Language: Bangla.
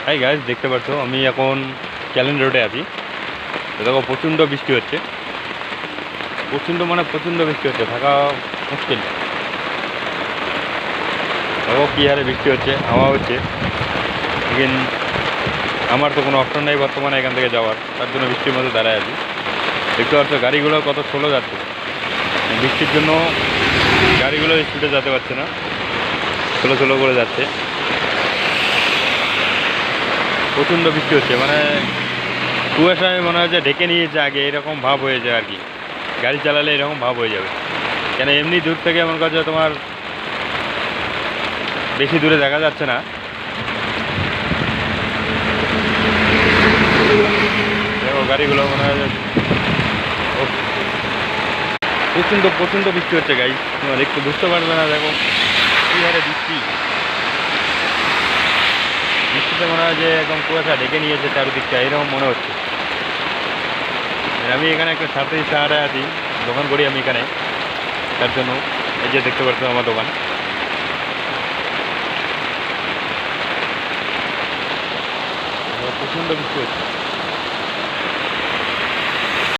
হাই গাইস, দেখতে পাচ্ছ আমি এখন ক্যালেন রোডে আছি। তো দেখো প্রচণ্ড বৃষ্টি হচ্ছে, প্রচণ্ড বৃষ্টি হচ্ছে, থাকা মুশকিল। দেখো কী হারে বৃষ্টি হচ্ছে, হাওয়া হচ্ছে, লেকিন আমার তো কোনো অপশন নেই বর্তমানে এখান থেকে যাওয়ার, তার জন্য বৃষ্টির মধ্যে দাঁড়ায় আছি। দেখতে পাচ্ছ গাড়িগুলো কত স্লো যাচ্ছে, বৃষ্টির জন্য গাড়িগুলো স্পিডে যেতে পারছে না, স্লো করে যাচ্ছে। প্রচণ্ড বৃষ্টি হচ্ছে, মানে কুয়াশায় মনে হয় যে ঢেকে নিয়েছে আগে, এরকম ভাব হয়ে যায় আর কি। গাড়ি চালালে এরকম ভাব হয়ে যাবে, কেন এমনি দূর থেকে এমন কাছে তোমার বেশি দূরে দেখা যাচ্ছে না। দেখো গাড়িগুলো মনে হয় প্রচণ্ড বৃষ্টি হচ্ছে গাইস, তোমার একটু বুঝতে পারবে না। দেখো কী হারে বৃষ্টিতে মনে হয় যে একদম কুয়াশা ঢেকে নিয়েছে চারিদিকটা, এরকম মনে হচ্ছে। আমি এখানে একটা সাহারায় আছি, দোকান করি আমি এখানে, তার জন্য এই যে দেখতে পাচ্ছ আমার দোকান। প্রচণ্ড বৃষ্টি হচ্ছে।